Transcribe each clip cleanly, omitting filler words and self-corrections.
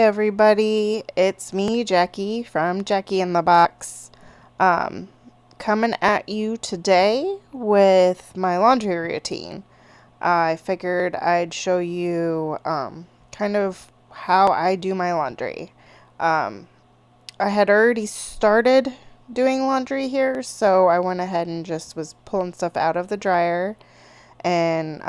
everybody, it's me, Jackie, from Jackie in the Box, um, coming at you today with my laundry routine. I figured I'd show you kind of how I do my laundry. Um, I had already started doing laundry here, so I went ahead and just was pulling stuff out of the dryer. And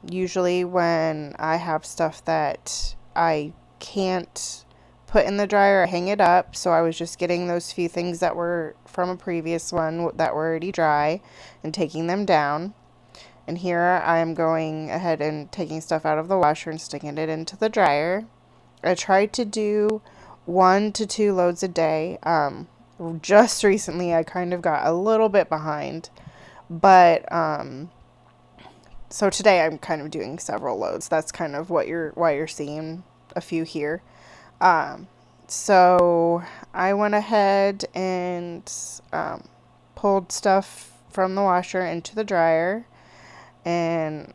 usually, when I have stuff that I can't put in the dryer, I hang it up. So I was just getting those few things that were from a previous one that were already dry and taking them down. And here I am going ahead and taking stuff out of the washer and sticking it into the dryer. I try to do 1 to 2 loads a day. Just recently, I kind of got a little bit behind, but so today I'm kind of doing several loads. That's kind of why you're seeing a few here. Um, so I went ahead and pulled stuff from the washer into the dryer, and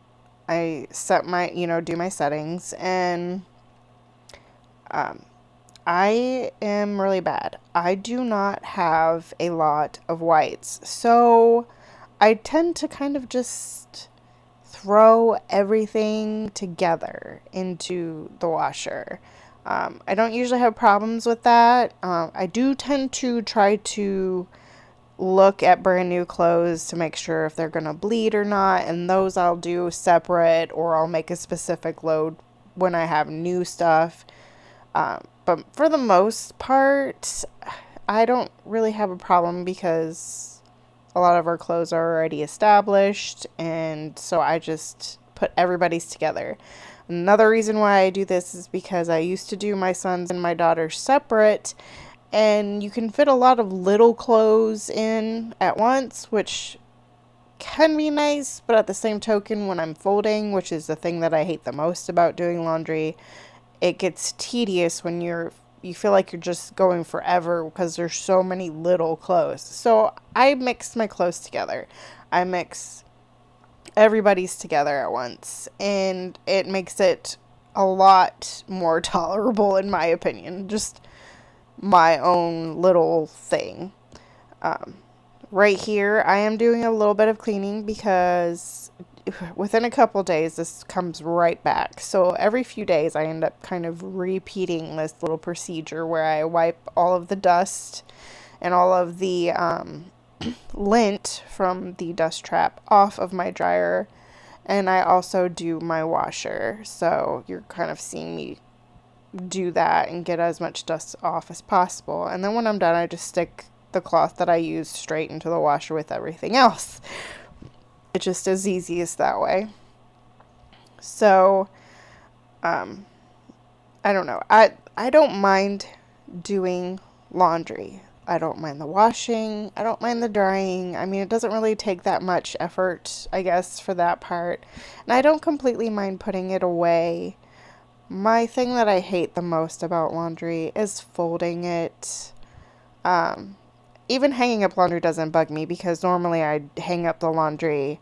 I set my, do my settings, and um, I am really bad. I do not have a lot of whites, so I tend to kind of just throw everything together into the washer. I don't usually have problems with that. I do tend to try to look at brand new clothes to make sure if they're going to bleed or not, and those I'll do separate, or I'll make a specific load when I have new stuff. But for the most part, I don't really have a problem because a lot of our clothes are already established, and so I just put everybody's together. Another reason why I do this is because I used to do my son's and my daughter's separate, and you can fit a lot of little clothes in at once, which can be nice, but at the same token, when I'm folding, which is the thing that I hate the most about doing laundry, it gets tedious when you feel like you're just going forever because there's so many little clothes. So I mix my clothes together. I mix everybody's together at once, and it makes it a lot more tolerable in my opinion. Just my own little thing. Um, right here, I am doing a little bit of cleaning because within a couple days, this comes right back. So every few days, I end up kind of repeating this little procedure where I wipe all of the dust and all of the lint from the dust trap off of my dryer. And I also do my washer. So you're kind of seeing me do that and get as much dust off as possible. And then when I'm done, I just stick the cloth that I use straight into the washer with everything else. It's just as easy as that way. So, I don't know. I don't mind doing laundry. I don't mind the washing. I don't mind the drying. I mean, it doesn't really take that much effort, I guess, for that part. And I don't completely mind putting it away. My thing that I hate the most about laundry is folding it. Even hanging up laundry doesn't bug me because normally I hang up the laundry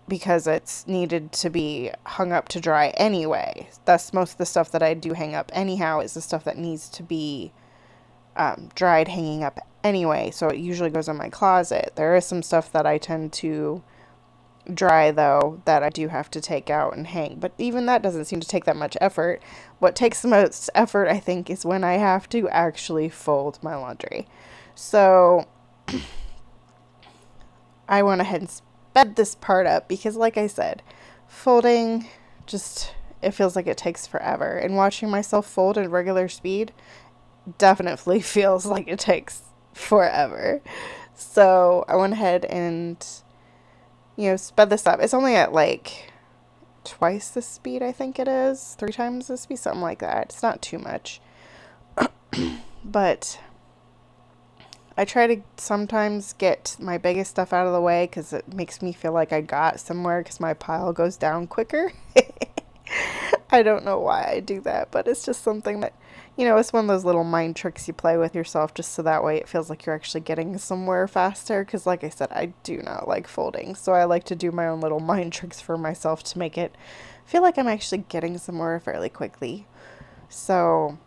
because it's needed to be hung up to dry anyway. Thus, most of the stuff that I do hang up anyhow is the stuff that needs to be dried hanging up anyway. So it usually goes in my closet. There is some stuff that I tend to dry though that I do have to take out and hang, but even that doesn't seem to take that much effort. What takes the most effort, I think, is when I have to actually fold my laundry. So I went ahead and sped this part up because, like I said, folding just, it feels like it takes forever, and watching myself fold at regular speed definitely feels like it takes forever. So I went ahead and sped this up. It's only at like twice the speed, I think it is. 3 times the speed, something like that. It's not too much. But I try to sometimes get my biggest stuff out of the way because it makes me feel like I got somewhere because my pile goes down quicker. I don't know why I do that, but it's just something that, it's one of those little mind tricks you play with yourself just so that way it feels like you're actually getting somewhere faster. Because like I said, I do not like folding. So I like to do my own little mind tricks for myself to make it feel like I'm actually getting somewhere fairly quickly. So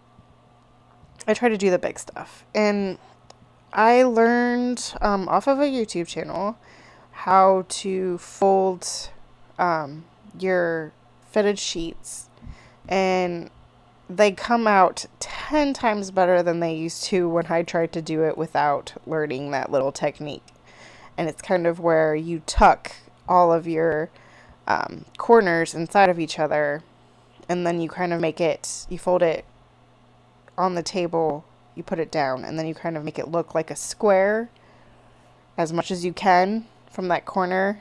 I try to do the big stuff. And I learned off of a YouTube channel how to fold your fitted sheets, and they come out 10 times better than they used to when I tried to do it without learning that little technique. And it's kind of where you tuck all of your corners inside of each other, and then you kind of make it, you fold it on the table, you put it down, and then you kind of make it look like a square as much as you can from that corner,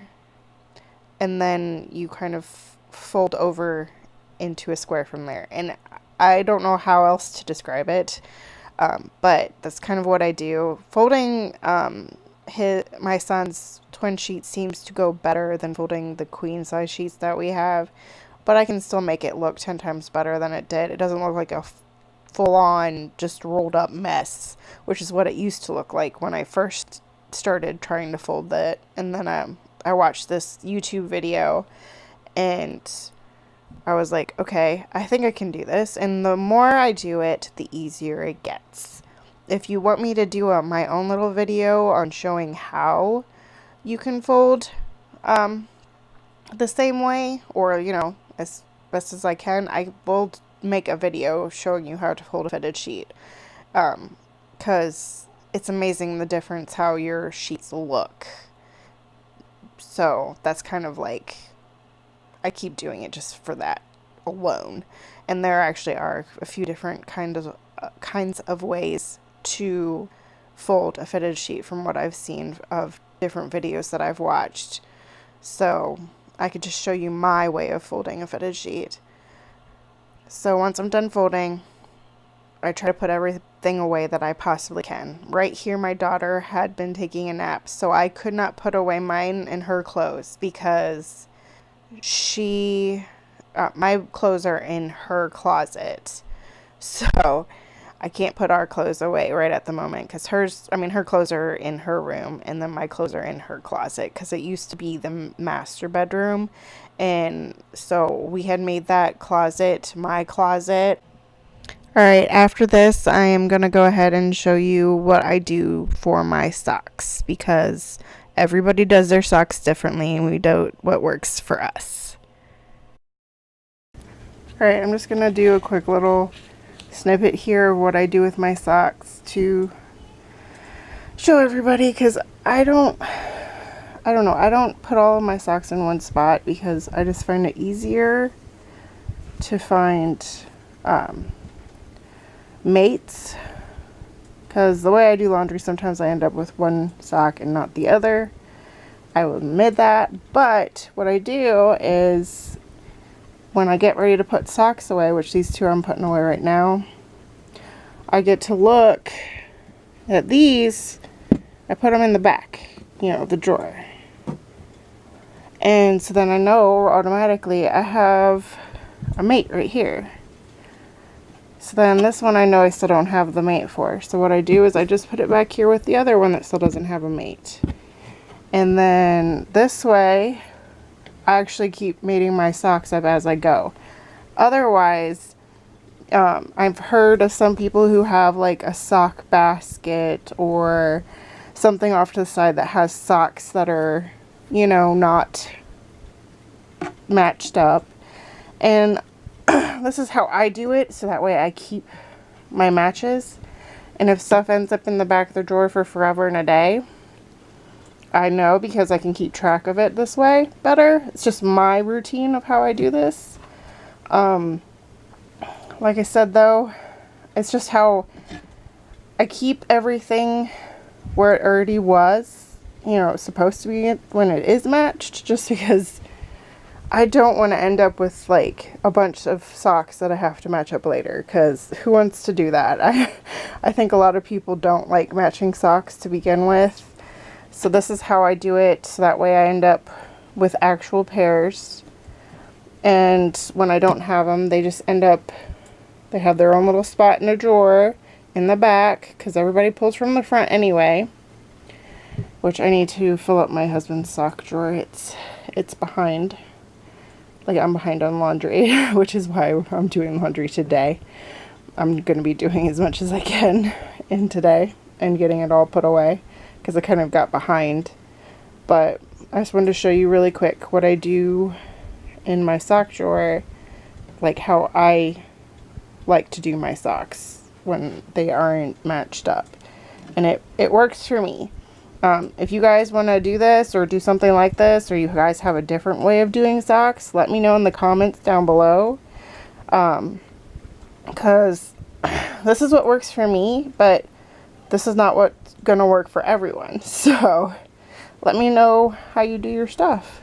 and then you kind of fold over into a square from there. And I don't know how else to describe it, but that's kind of what I do. Folding my son's twin sheet seems to go better than folding the queen size sheets that we have, but I can still make it look 10 times better than it did. It doesn't look like a full-on just rolled up mess, which is what it used to look like when I first started trying to fold it. And then I watched this YouTube video and I was like, okay, I think I can do this. And the more I do it, the easier it gets. If you want me to do my own little video on showing how you can fold the same way, or, you know, as best as I can, I will make a video showing you how to fold a fitted sheet. Because it's amazing the difference how your sheets look. So that's kind of like, I keep doing it just for that alone. And there actually are a few different kinds of ways to fold a fitted sheet from what I've seen of different videos that I've watched. So I could just show you my way of folding a fitted sheet. So once I'm done folding, I try to put everything away that I possibly can. Right here, my daughter had been taking a nap, so I could not put away mine and her clothes because my clothes are in her closet. So I can't put our clothes away right at the moment because her clothes are in her room, and then my clothes are in her closet because it used to be the master bedroom. And so we had made that closet my closet. Alright, after this, I am going to go ahead and show you what I do for my socks, because everybody does their socks differently and we do what works for us. Alright, I'm just going to do a quick little snippet here of what I do with my socks to show everybody, because I don't put all of my socks in one spot because I just find it easier to find mates, because the way I do laundry, sometimes I end up with one sock and not the other. I will admit that, but what I do is when I get ready to put socks away, which these two I'm putting away right now, I get to look at these. I put them in the back, the drawer. And so then I know automatically I have a mate right here. So then this one I know I still don't have the mate for. So what I do is I just put it back here with the other one that still doesn't have a mate. And then this way, I actually keep mating my socks up as I go. Otherwise, I've heard of some people who have like a sock basket or something off to the side that has socks that are, not matched up. And this is how I do it, so that way I keep my matches. And if stuff ends up in the back of the drawer for forever and a day, I know, because I can keep track of it this way better. It's just my routine of how I do this. Like I said though, it's just how I keep everything where it already was, it's supposed to be when it is matched, just because I don't want to end up with like a bunch of socks that I have to match up later, because who wants to do that? I think a lot of people don't like matching socks to begin with. So this is how I do it, so that way I end up with actual pairs. And when I don't have them, they just end up, they have their own little spot in a drawer in the back, because everybody pulls from the front anyway. Which I need to fill up my husband's sock drawer. It's behind. like I'm behind on laundry, which is why I'm doing laundry today. I'm going to be doing as much as I can in today and getting it all put away because I kind of got behind. But I just wanted to show you really quick what I do in my sock drawer, like how I like to do my socks when they aren't matched up. And it works for me. If you guys want to do this or do something like this, or you guys have a different way of doing socks, let me know in the comments down below. Because this is what works for me, but this is not what's going to work for everyone. So let me know how you do your stuff.